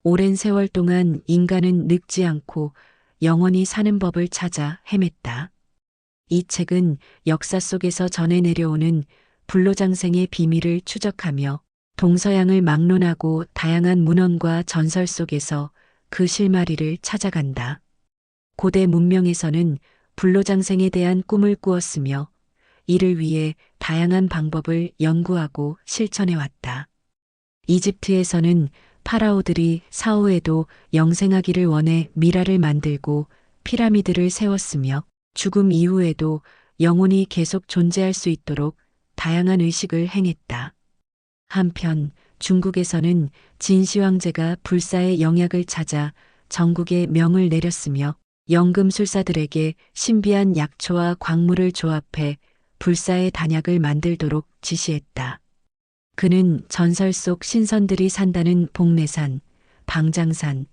오랜 세월 동안 인간은 늙지 않고 영원히 사는 법을 찾아 헤맸다. 이 책은 역사 속에서 전해 내려오는 불로장생의 비밀을 추적하며 동서양을 막론하고 다양한 문헌과 전설 속에서 그 실마리를 찾아간다. 고대 문명에서는 불로장생에 대한 꿈을 꾸었으며 이를 위해 다양한 방법을 연구하고 실천해 왔다. 이집트에서는 파라오들이 사후에도 영생하기를 원해 미라를 만들고 피라미드를 세웠으며 죽음 이후에도 영혼이 계속 존재할 수 있도록 다양한 의식을 행했다. 한편 중국에서는 진시 황제가 불사의 영약을 찾아 전국에 명을 내렸으며 연금술사들에게 신비한 약초와 광물을 조합해 불사의 단약을 만들도록 지시했다. 그는 전설 속 신선들이 산다는 복례산, 방장산,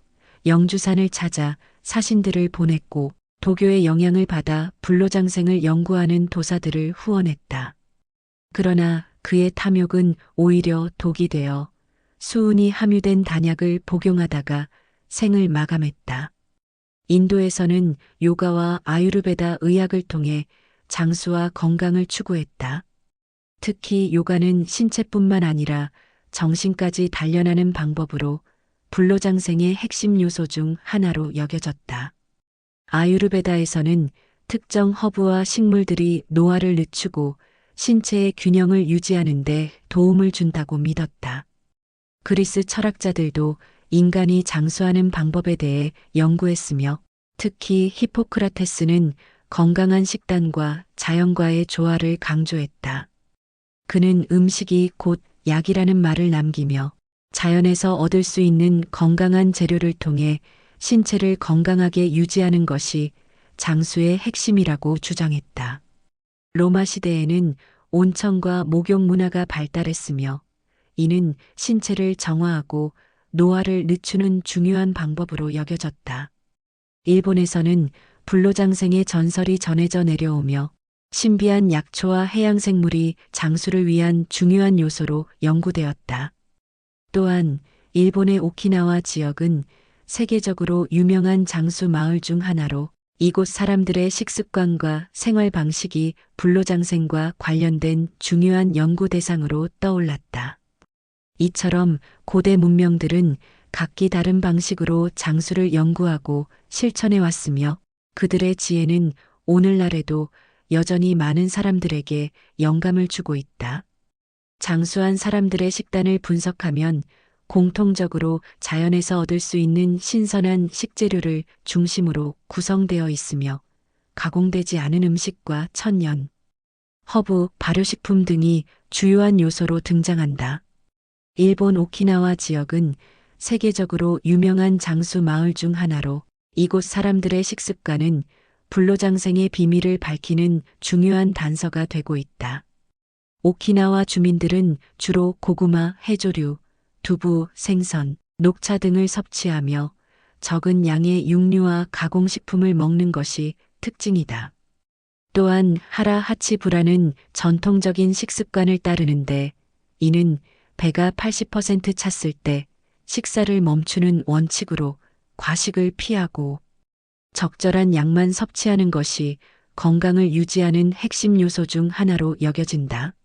영주산을 찾아 사신들을 보냈고 도교의 영향을 받아 불로장생을 연구하는 도사들을 후원했다. 그러나 그의 탐욕은 오히려 독이 되어 수은이 함유된 단약을 복용하다가 생을 마감했다. 인도에서는 요가와 아유르베다 의학을 통해 장수와 건강을 추구했다. 특히 요가는 신체뿐만 아니라 정신까지 단련하는 방법으로 불로장생의 핵심 요소 중 하나로 여겨졌다. 아유르베다에서는 특정 허브와 식물들이 노화를 늦추고 신체의 균형을 유지하는 데 도움을 준다고 믿었다. 그리스 철학자들도 인간이 장수하는 방법에 대해 연구했으며 특히 히포크라테스는 건강한 식단과 자연과의 조화를 강조했다. 그는 음식이 곧 약이라는 말을 남기며 자연에서 얻을 수 있는 건강한 재료를 통해 신체를 건강하게 유지하는 것이 장수의 핵심이라고 주장했다. 로마 시대에는 온천과 목욕 문화가 발달했으며 이는 신체를 정화하고 노화를 늦추는 중요한 방법으로 여겨졌다. 일본에서는 불로장생의 전설이 전해져 내려오며 신비한 약초와 해양생물이 장수를 위한 중요한 요소로 연구되었다. 또한 일본의 오키나와 지역은 세계적으로 유명한 장수 마을 중 하나로 이곳 사람들의 식습관과 생활 방식이 불로장생과 관련된 중요한 연구 대상으로 떠올랐다. 이처럼 고대 문명들은 각기 다른 방식으로 장수를 연구하고 실천해 왔으며 그들의 지혜는 오늘날에도 여전히 많은 사람들에게 영감을 주고 있다. 장수한 사람들의 식단을 분석하면 공통적으로 자연에서 얻을 수 있는 신선한 식재료를 중심으로 구성되어 있으며 가공되지 않은 음식과 천연, 허브, 발효식품 등이 주요한 요소로 등장한다. 일본 오키나와 지역은 세계적으로 유명한 장수 마을 중 하나로 이곳 사람들의 식습관은 불로장생의 비밀을 밝히는 중요한 단서가 되고 있다. 오키나와 주민들은 주로 고구마, 해조류, 두부, 생선, 녹차 등을 섭취하며 적은 양의 육류와 가공식품을 먹는 것이 특징이다. 또한 하라 하치부라는 전통적인 식습관을 따르는데 이는 배가 80% 찼을 때 식사를 멈추는 원칙으로 과식을 피하고 적절한 양만 섭취하는 것이 건강을 유지하는 핵심 요소 중 하나로 여겨진다.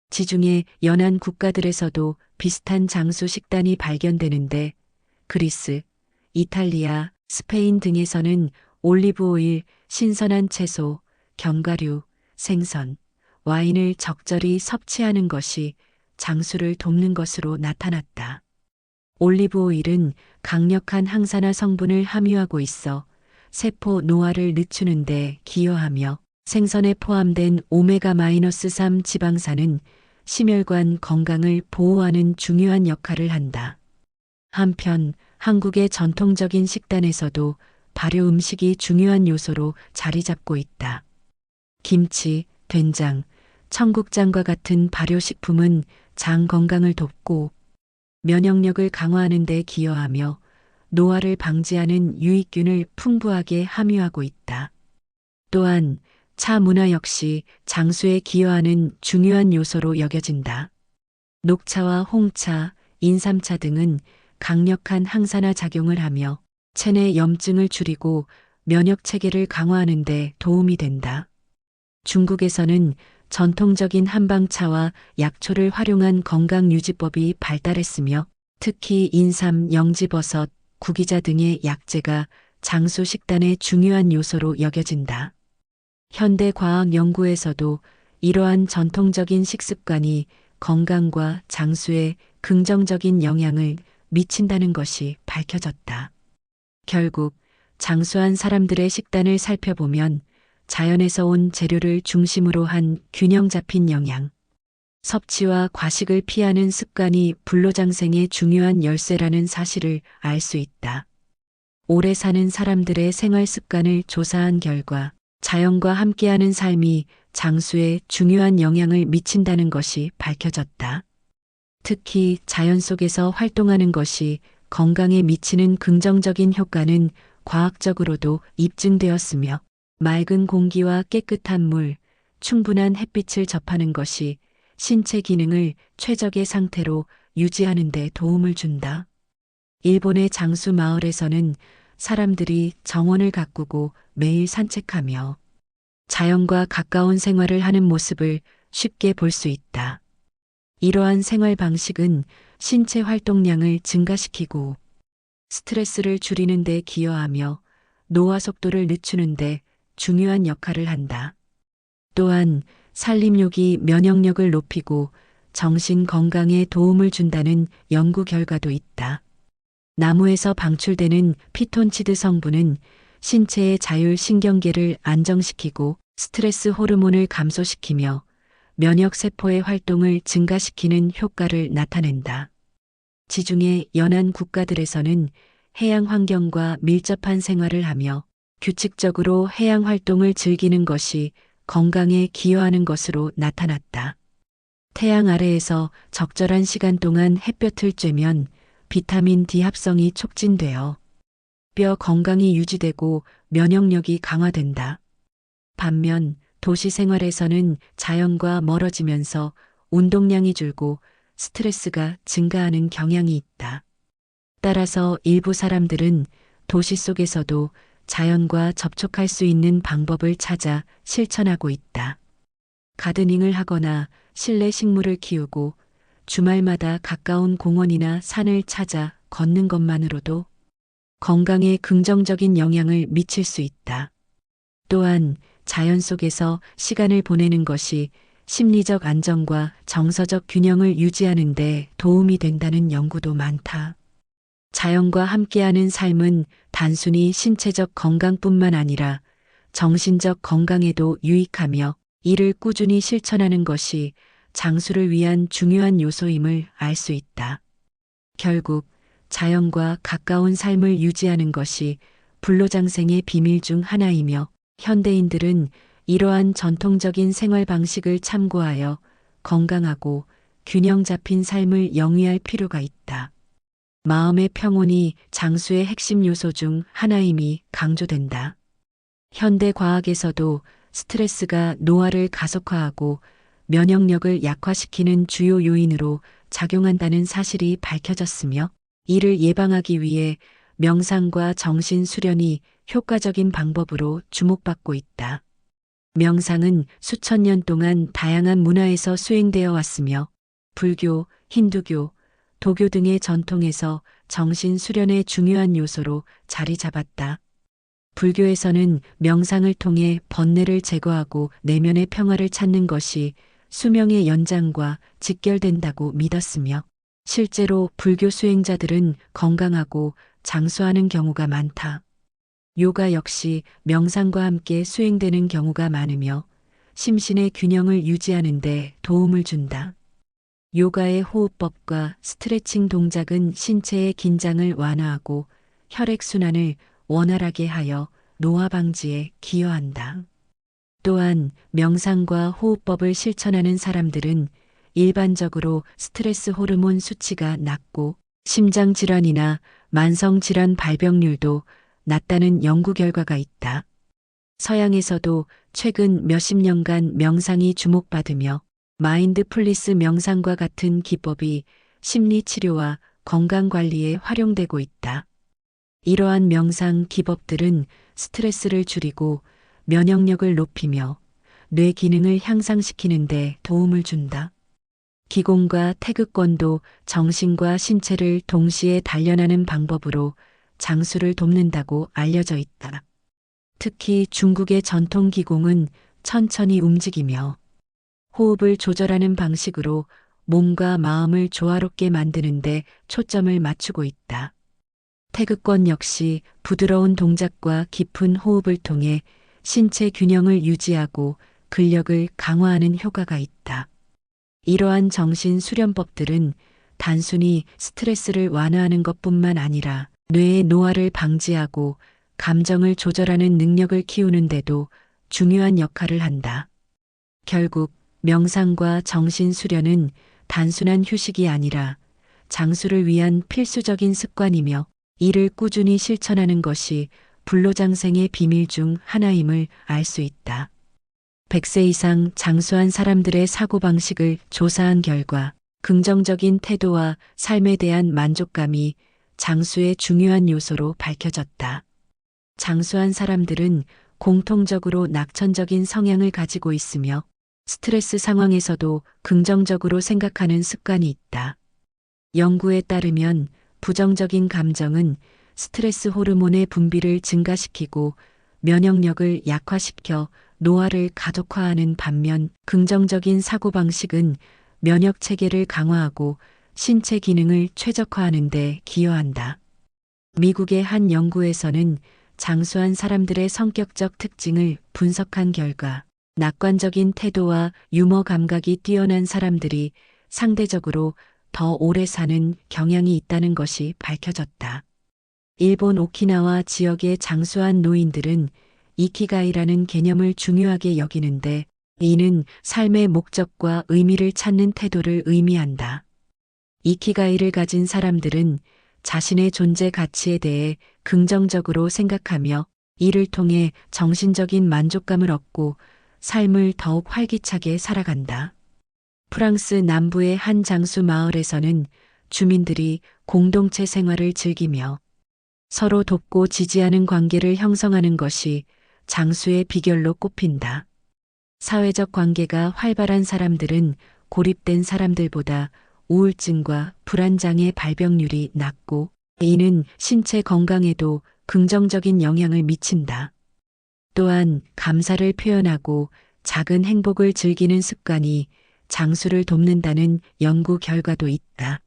지중해 연안 국가들에서도 비슷한 장수 식단이 발견되는데 그리스, 이탈리아, 스페인 등에서는 올리브 오일, 신선한 채소, 견과류, 생선, 와인을 적절히 섭취하는 것이 장수를 돕는 것으로 나타났다. 올리브 오일은 강력한 항산화 성분을 함유하고 있어 세포 노화를 늦추는 데 기여하며 생선에 포함된 오메가-3 지방산은 심혈관 건강을 보호하는 중요한 역할을 한다. 한편 한국의 전통적인 식단에서도 발효 음식이 중요한 요소로 자리 잡고 있다. 김치, 된장, 청국장과 같은 발효식품은 장 건강을 돕고 면역력을 강화하는 데 기여하며 노화를 방지하는 유익균을 풍부하게 함유하고 있다. 또한 차 문화 역시 장수에 기여하는 중요한 요소로 여겨진다. 녹차와 홍차, 인삼차 등은 강력한 항산화 작용을 하며 체내 염증을 줄이고 면역 체계를 강화하는 데 도움이 된다. 중국에서는 전통적인 한방차와 약초를 활용한 건강유지법이 발달했으며 특히 인삼, 영지버섯, 구기자 등의 약재가 장수 식단의 중요한 요소로 여겨진다. 현대 과학 연구에서도 이러한 전통적인 식습관이 건강과 장수에 긍정적인 영향을 미친다는 것이 밝혀졌다. 결국 장수한 사람들의 식단을 살펴보면 자연에서 온 재료를 중심으로 한 균형 잡힌 영양, 섭취와 과식을 피하는 습관이 불로장생의 중요한 열쇠라는 사실을 알 수 있다. 오래 사는 사람들의 생활 습관을 조사한 결과 자연과 함께하는 삶이 장수에 중요한 영향을 미친다는 것이 밝혀졌다. 특히 자연 속에서 활동하는 것이 건강에 미치는 긍정적인 효과는 과학적으로도 입증되었으며 맑은 공기와 깨끗한 물, 충분한 햇빛을 접하는 것이 신체 기능을 최적의 상태로 유지하는 데 도움을 준다. 일본의 장수 마을에서는 사람들이 정원을 가꾸고 매일 산책하며 자연과 가까운 생활을 하는 모습을 쉽게 볼 수 있다. 이러한 생활 방식은 신체 활동량을 증가시키고 스트레스를 줄이는 데 기여하며 노화 속도를 늦추는 데 중요한 역할을 한다. 또한 산림욕이 면역력을 높이고 정신 건강에 도움을 준다는 연구 결과도 있다. 나무에서 방출되는 피톤치드 성분은 신체의 자율신경계를 안정시키고 스트레스 호르몬을 감소시키며 면역 세포의 활동을 증가시키는 효과를 나타낸다. 지중해 연안 국가들에서는 해양 환경과 밀접한 생활을 하며 규칙적으로 해양 활동을 즐기는 것이 건강에 기여하는 것으로 나타났다. 태양 아래에서 적절한 시간 동안 햇볕을 쬐면 비타민 D 합성이 촉진되어 뼈 건강이 유지되고 면역력이 강화된다. 반면 도시 생활에서는 자연과 멀어지면서 운동량이 줄고 스트레스가 증가하는 경향이 있다. 따라서 일부 사람들은 도시 속에서도 자연과 접촉할 수 있는 방법을 찾아 실천하고 있다. 가드닝을 하거나 실내 식물을 키우고 주말마다 가까운 공원이나 산을 찾아 걷는 것만으로도 건강에 긍정적인 영향을 미칠 수 있다. 또한 자연 속에서 시간을 보내는 것이 심리적 안정과 정서적 균형을 유지하는 데 도움이 된다는 연구도 많다. 자연과 함께하는 삶은 단순히 신체적 건강뿐만 아니라 정신적 건강에도 유익하며 이를 꾸준히 실천하는 것이 장수를 위한 중요한 요소임을 알 수 있다. 결국 자연과 가까운 삶을 유지하는 것이 불로장생의 비밀 중 하나이며 현대인들은 이러한 전통적인 생활 방식을 참고하여 건강하고 균형 잡힌 삶을 영위할 필요가 있다. 마음의 평온이 장수의 핵심 요소 중 하나임이 강조된다. 현대 과학에서도 스트레스가 노화를 가속화하고 면역력을 약화시키는 주요 요인으로 작용한다는 사실이 밝혀졌으며 이를 예방하기 위해 명상과 정신 수련이 효과적인 방법으로 주목받고 있다. 명상은 수천 년 동안 다양한 문화에서 수행되어 왔으며 불교, 힌두교, 도교 등의 전통에서 정신 수련의 중요한 요소로 자리 잡았다. 불교에서는 명상을 통해 번뇌를 제거하고 내면의 평화를 찾는 것이 수명의 연장과 직결된다고 믿었으며 실제로 불교 수행자들은 건강하고 장수하는 경우가 많다. 요가 역시 명상과 함께 수행되는 경우가 많으며 심신의 균형을 유지하는 데 도움을 준다. 요가의 호흡법과 스트레칭 동작은 신체의 긴장을 완화하고 혈액순환을 원활하게 하여 노화 방지에 기여한다. 또한 명상과 호흡법을 실천하는 사람들은 일반적으로 스트레스 호르몬 수치가 낮고 심장질환이나 만성질환 발병률도 낮다는 연구 결과가 있다. 서양에서도 최근 몇십 년간 명상이 주목받으며 마인드풀리스 명상과 같은 기법이 심리치료와 건강관리에 활용되고 있다. 이러한 명상 기법들은 스트레스를 줄이고 면역력을 높이며 뇌 기능을 향상시키는 데 도움을 준다. 기공과 태극권도 정신과 신체를 동시에 단련하는 방법으로 장수를 돕는다고 알려져 있다. 특히 중국의 전통 기공은 천천히 움직이며 호흡을 조절하는 방식으로 몸과 마음을 조화롭게 만드는 데 초점을 맞추고 있다. 태극권 역시 부드러운 동작과 깊은 호흡을 통해 신체 균형을 유지하고 근력을 강화하는 효과가 있다. 이러한 정신 수련법들은 단순히 스트레스를 완화하는 것뿐만 아니라 뇌의 노화를 방지하고 감정을 조절하는 능력을 키우는 데도 중요한 역할을 한다. 결국 명상과 정신 수련은 단순한 휴식이 아니라 장수를 위한 필수적인 습관이며 이를 꾸준히 실천하는 것이 불로장생의 비밀 중 하나임을 알 수 있다. 100세 이상 장수한 사람들의 사고방식을 조사한 결과 긍정적인 태도와 삶에 대한 만족감이 장수의 중요한 요소로 밝혀졌다. 장수한 사람들은 공통적으로 낙천적인 성향을 가지고 있으며 스트레스 상황에서도 긍정적으로 생각하는 습관이 있다. 연구에 따르면 부정적인 감정은 스트레스 호르몬의 분비를 증가시키고 면역력을 약화시켜 노화를 가속화하는 반면 긍정적인 사고방식은 면역 체계를 강화하고 신체 기능을 최적화하는 데 기여한다. 미국의 한 연구에서는 장수한 사람들의 성격적 특징을 분석한 결과 낙관적인 태도와 유머 감각이 뛰어난 사람들이 상대적으로 더 오래 사는 경향이 있다는 것이 밝혀졌다. 일본 오키나와 지역의 장수한 노인들은 이키가이라는 개념을 중요하게 여기는데 이는 삶의 목적과 의미를 찾는 태도를 의미한다. 이키가이를 가진 사람들은 자신의 존재 가치에 대해 긍정적으로 생각하며 이를 통해 정신적인 만족감을 얻고 삶을 더욱 활기차게 살아간다. 프랑스 남부의 한 장수 마을에서는 주민들이 공동체 생활을 즐기며 서로 돕고 지지하는 관계를 형성하는 것이 장수의 비결로 꼽힌다. 사회적 관계가 활발한 사람들은 고립된 사람들보다 우울증과 불안장애 발병률이 낮고 이는 신체 건강에도 긍정적인 영향을 미친다. 또한 감사를 표현하고 작은 행복을 즐기는 습관이 장수를 돕는다는 연구 결과도 있다.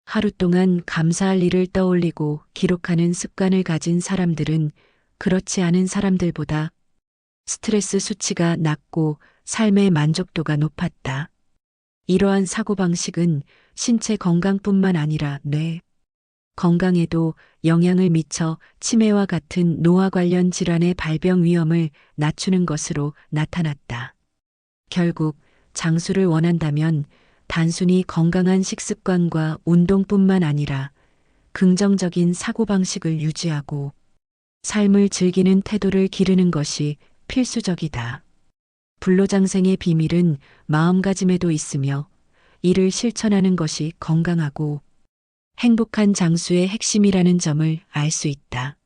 하루 동안 감사할 일을 떠올리고 기록하는 습관을 가진 사람들은 그렇지 않은 사람들보다 스트레스 수치가 낮고 삶의 만족도가 높았다. 이러한 사고방식은 신체 건강뿐만 아니라 뇌 건강에도 영향을 미쳐 치매와 같은 노화 관련 질환의 발병 위험을 낮추는 것으로 나타났다. 결국 장수를 원한다면 단순히 건강한 식습관과 운동뿐만 아니라 긍정적인 사고방식을 유지하고 삶을 즐기는 태도를 기르는 것이 필수적이다. 불로장생의 비밀은 마음가짐에도 있으며 이를 실천하는 것이 건강하고 행복한 장수의 핵심이라는 점을 알 수 있다.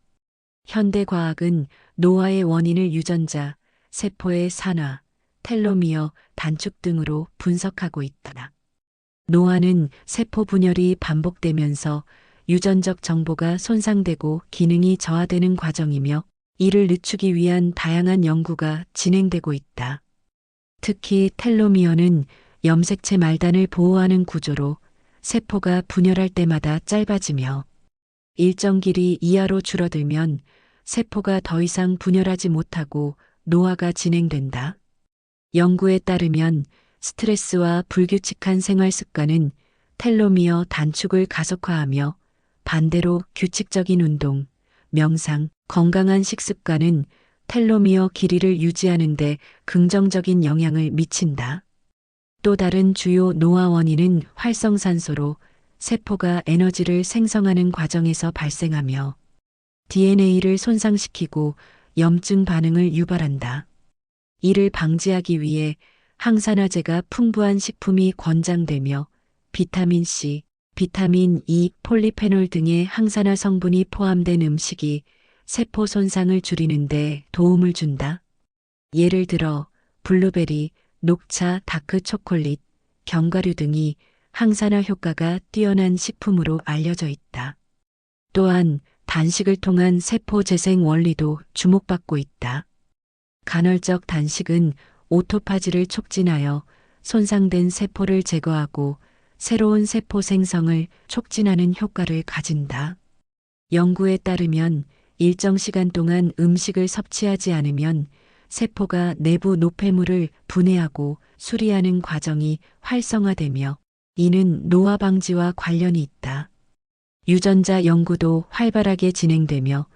현대과학은 노화의 원인을 유전자, 세포의 산화, 텔로미어, 단축 등으로 분석하고 있다. 노화는 세포 분열이 반복되면서 유전적 정보가 손상되고 기능이 저하되는 과정이며 이를 늦추기 위한 다양한 연구가 진행되고 있다. 특히 텔로미어는 염색체 말단을 보호하는 구조로 세포가 분열할 때마다 짧아지며 일정 길이 이하로 줄어들면 세포가 더 이상 분열하지 못하고 노화가 진행된다. 연구에 따르면 스트레스와 불규칙한 생활 습관은 텔로미어 단축을 가속화하며 반대로 규칙적인 운동, 명상, 건강한 식습관은 텔로미어 길이를 유지하는 데 긍정적인 영향을 미친다. 또 다른 주요 노화 원인은 활성산소로 세포가 에너지를 생성하는 과정에서 발생하며 DNA를 손상시키고 염증 반응을 유발한다. 이를 방지하기 위해 항산화제가 풍부한 식품이 권장되며 비타민 C, 비타민 E, 폴리페놀 등의 항산화 성분이 포함된 음식이 세포 손상을 줄이는데 도움을 준다. 예를 들어 블루베리, 녹차, 다크 초콜릿, 견과류 등이 항산화 효과가 뛰어난 식품으로 알려져 있다. 또한 단식을 통한 세포 재생 원리도 주목받고 있다. 간헐적 단식은 오토파지를 촉진하여 손상된 세포를 제거하고 새로운 세포 생성을 촉진하는 효과를 가진다. 연구에 따르면 일정 시간 동안 음식을 섭취하지 않으면 세포가 내부 노폐물을 분해하고 수리하는 과정이 활성화되며 이는 노화 방지와 관련이 있다. 유전자 연구도 활발하게 진행되며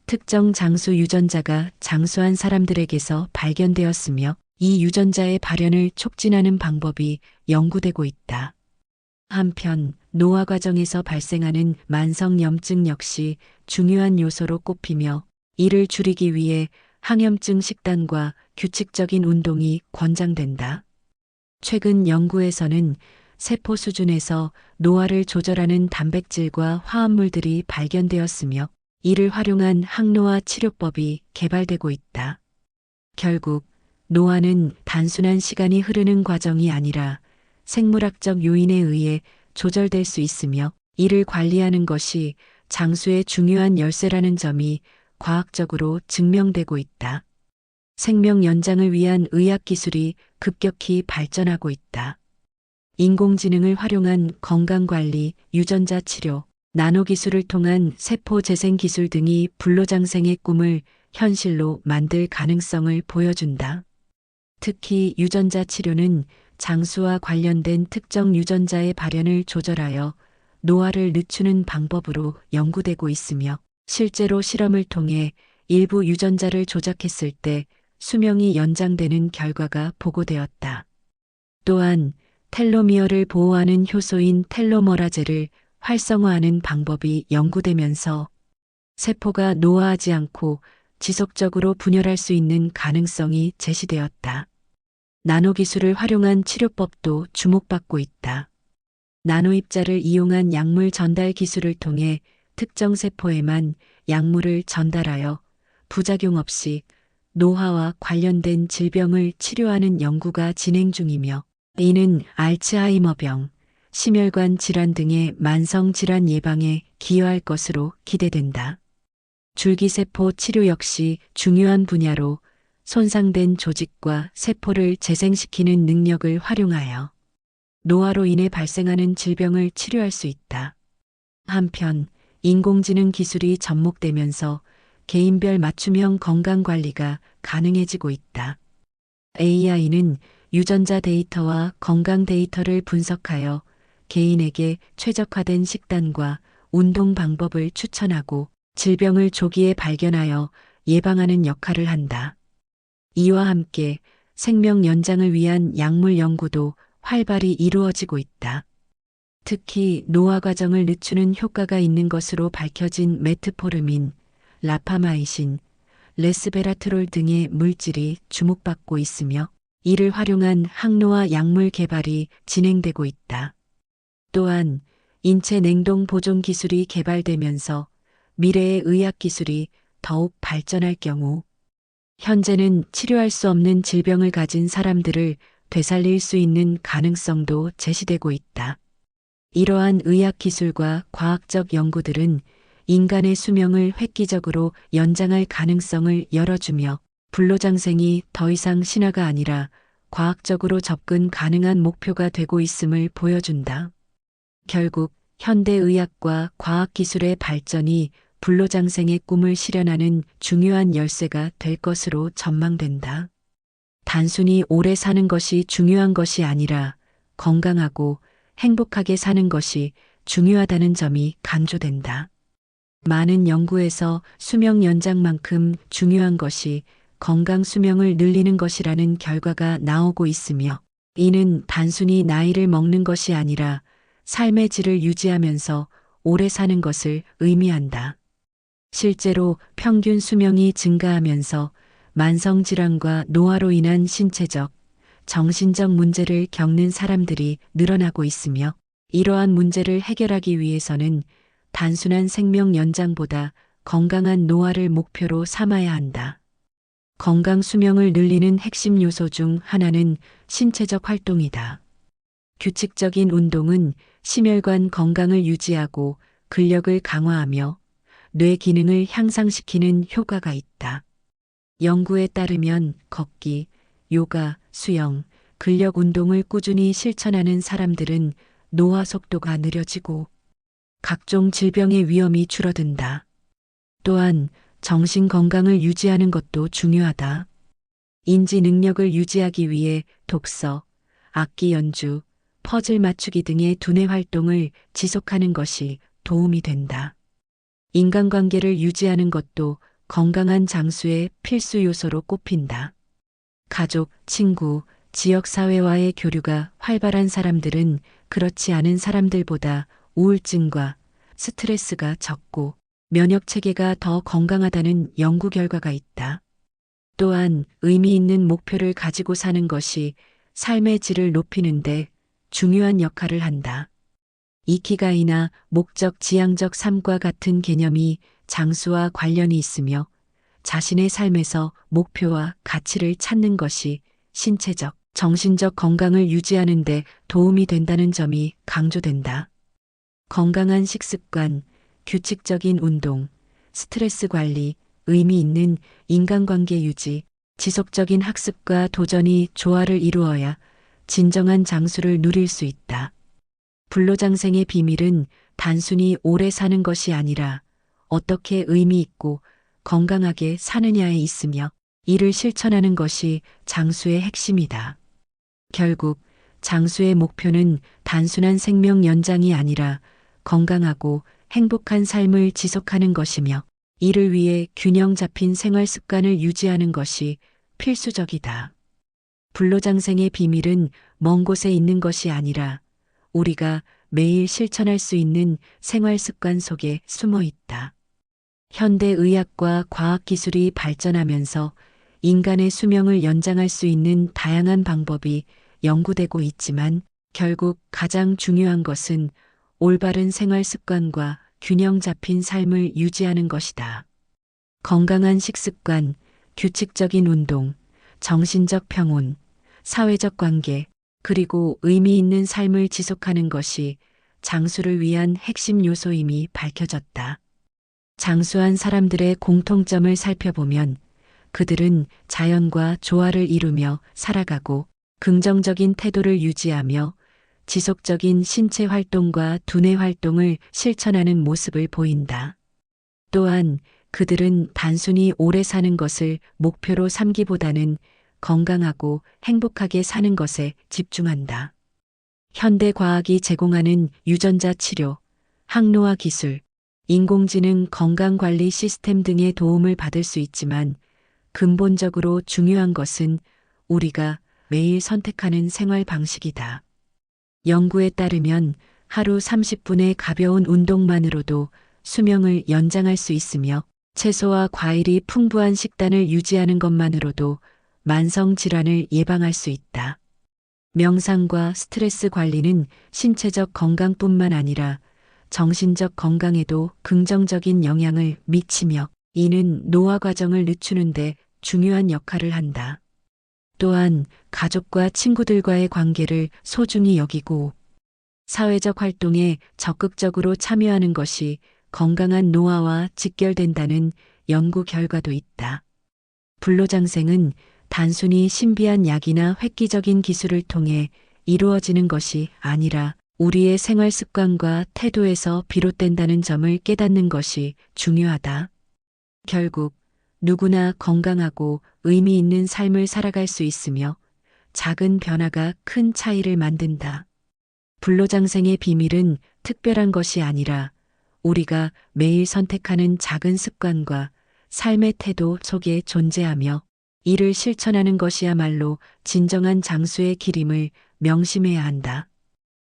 특정 장수 유전자가 장수한 사람들에게서 발견되었으며 이 유전자의 발현을 촉진하는 방법이 연구되고 있다. 한편 노화 과정에서 발생하는 만성염증 역시 중요한 요소로 꼽히며 이를 줄이기 위해 항염증 식단과 규칙적인 운동이 권장된다. 최근 연구에서는 세포 수준에서 노화를 조절하는 단백질과 화합물들이 발견되었으며 이를 활용한 항노화 치료법이 개발되고 있다. 결국 노화는 단순한 시간이 흐르는 과정이 아니라 생물학적 요인에 의해 조절될 수 있으며 이를 관리하는 것이 장수의 중요한 열쇠라는 점이 과학적으로 증명되고 있다. 생명 연장을 위한 의학 기술이 급격히 발전하고 있다. 인공지능을 활용한 건강관리, 유전자 치료, 나노기술을 통한 세포 재생 기술 등이 불로장생의 꿈을 현실로 만들 가능성을 보여준다. 특히 유전자 치료는 장수와 관련된 특정 유전자의 발현을 조절하여 노화를 늦추는 방법으로 연구되고 있으며 실제로 실험을 통해 일부 유전자를 조작했을 때 수명이 연장되는 결과가 보고되었다. 또한 텔로미어를 보호하는 효소인 텔로머라제를 활성화하는 방법이 연구되면서 세포가 노화하지 않고 지속적으로 분열할 수 있는 가능성이 제시되었다. 나노기술을 활용한 치료법도 주목받고 있다. 나노입자를 이용한 약물 전달 기술을 통해 특정 세포에만 약물을 전달하여 부작용 없이 노화와 관련된 질병을 치료하는 연구가 진행 중이며 이는 알츠하이머병, 심혈관 질환 등의 만성 질환 예방에 기여할 것으로 기대된다. 줄기세포 치료 역시 중요한 분야로 손상된 조직과 세포를 재생시키는 능력을 활용하여 노화로 인해 발생하는 질병을 치료할 수 있다. 한편 인공지능 기술이 접목되면서 개인별 맞춤형 건강관리가 가능해지고 있다. AI는 유전자 데이터와 건강 데이터를 분석하여 개인에게 최적화된 식단과 운동 방법을 추천하고 질병을 조기에 발견하여 예방하는 역할을 한다. 이와 함께 생명 연장을 위한 약물 연구도 활발히 이루어지고 있다. 특히 노화 과정을 늦추는 효과가 있는 것으로 밝혀진 메트포르민, 라파마이신, 레스베라트롤 등의 물질이 주목받고 있으며 이를 활용한 항노화 약물 개발이 진행되고 있다. 또한 인체 냉동 보존 기술이 개발되면서 미래의 의학 기술이 더욱 발전할 경우 현재는 치료할 수 없는 질병을 가진 사람들을 되살릴 수 있는 가능성도 제시되고 있다. 이러한 의학 기술과 과학적 연구들은 인간의 수명을 획기적으로 연장할 가능성을 열어주며 불로장생이 더 이상 신화가 아니라 과학적으로 접근 가능한 목표가 되고 있음을 보여준다. 결국 현대의학과 과학기술의 발전이 불로장생의 꿈을 실현하는 중요한 열쇠가 될 것으로 전망된다. 단순히 오래 사는 것이 중요한 것이 아니라 건강하고 행복하게 사는 것이 중요하다는 점이 강조된다. 많은 연구에서 수명 연장만큼 중요한 것이 건강 수명을 늘리는 것이라는 결과가 나오고 있으며 이는 단순히 나이를 먹는 것이 아니라 삶의 질을 유지하면서 오래 사는 것을 의미한다. 실제로 평균 수명이 증가하면서 만성질환과 노화로 인한 신체적, 정신적 문제를 겪는 사람들이 늘어나고 있으며 이러한 문제를 해결하기 위해서는 단순한 생명 연장보다 건강한 노화를 목표로 삼아야 한다. 건강 수명을 늘리는 핵심 요소 중 하나는 신체적 활동이다. 규칙적인 운동은 심혈관 건강을 유지하고 근력을 강화하며 뇌 기능을 향상시키는 효과가 있다. 연구에 따르면 걷기, 요가, 수영, 근력 운동을 꾸준히 실천하는 사람들은 노화 속도가 느려지고 각종 질병의 위험이 줄어든다. 또한 정신 건강을 유지하는 것도 중요하다. 인지 능력을 유지하기 위해 독서, 악기 연주, 퍼즐 맞추기 등의 두뇌 활동을 지속하는 것이 도움이 된다. 인간관계를 유지하는 것도 건강한 장수의 필수 요소로 꼽힌다. 가족, 친구, 지역사회와의 교류가 활발한 사람들은 그렇지 않은 사람들보다 우울증과 스트레스가 적고 면역 체계가 더 건강하다는 연구 결과가 있다. 또한 의미 있는 목표를 가지고 사는 것이 삶의 질을 높이는데 중요한 역할을 한다. 이키가이나 목적 지향적 삶과 같은 개념이 장수와 관련이 있으며 자신의 삶에서 목표와 가치를 찾는 것이 신체적, 정신적 건강을 유지하는 데 도움이 된다는 점이 강조된다. 건강한 식습관, 규칙적인 운동, 스트레스 관리, 의미 있는 인간관계 유지, 지속적인 학습과 도전이 조화를 이루어야 진정한 장수를 누릴 수 있다. 불로장생의 비밀은 단순히 오래 사는 것이 아니라 어떻게 의미 있고 건강하게 사느냐에 있으며 이를 실천하는 것이 장수의 핵심이다. 결국 장수의 목표는 단순한 생명 연장이 아니라 건강하고 행복한 삶을 지속하는 것이며 이를 위해 균형 잡힌 생활 습관을 유지하는 것이 필수적이다. 불로장생의 비밀은 먼 곳에 있는 것이 아니라 우리가 매일 실천할 수 있는 생활 습관 속에 숨어 있다. 현대 의학과 과학 기술이 발전하면서 인간의 수명을 연장할 수 있는 다양한 방법이 연구되고 있지만 결국 가장 중요한 것은 올바른 생활 습관과 균형 잡힌 삶을 유지하는 것이다. 건강한 식습관, 규칙적인 운동, 정신적 평온, 사회적 관계, 그리고 의미 있는 삶을 지속하는 것이 장수를 위한 핵심 요소임이 밝혀졌다. 장수한 사람들의 공통점을 살펴보면 그들은 자연과 조화를 이루며 살아가고 긍정적인 태도를 유지하며 지속적인 신체 활동과 두뇌 활동을 실천하는 모습을 보인다. 또한 그들은 단순히 오래 사는 것을 목표로 삼기보다는 건강하고 행복하게 사는 것에 집중한다. 현대 과학이 제공하는 유전자 치료, 항노화 기술, 인공지능 건강관리 시스템 등의 도움을 받을 수 있지만 근본적으로 중요한 것은 우리가 매일 선택하는 생활 방식이다. 연구에 따르면 하루 30분의 가벼운 운동만으로도 수명을 연장할 수 있으며 채소와 과일이 풍부한 식단을 유지하는 것만으로도 만성 질환을 예방할 수 있다. 명상과 스트레스 관리는 신체적 건강뿐만 아니라 정신적 건강에도 긍정적인 영향을 미치며 이는 노화 과정을 늦추는데 중요한 역할을 한다. 또한 가족과 친구들과의 관계를 소중히 여기고 사회적 활동에 적극적으로 참여하는 것이 건강한 노화와 직결된다는 연구 결과도 있다. 불로장생은 단순히 신비한 약이나 획기적인 기술을 통해 이루어지는 것이 아니라 우리의 생활 습관과 태도에서 비롯된다는 점을 깨닫는 것이 중요하다. 결국 누구나 건강하고 의미 있는 삶을 살아갈 수 있으며 작은 변화가 큰 차이를 만든다. 불로장생의 비밀은 특별한 것이 아니라 우리가 매일 선택하는 작은 습관과 삶의 태도 속에 존재하며 이를 실천하는 것이야말로 진정한 장수의 길임을 명심해야 한다.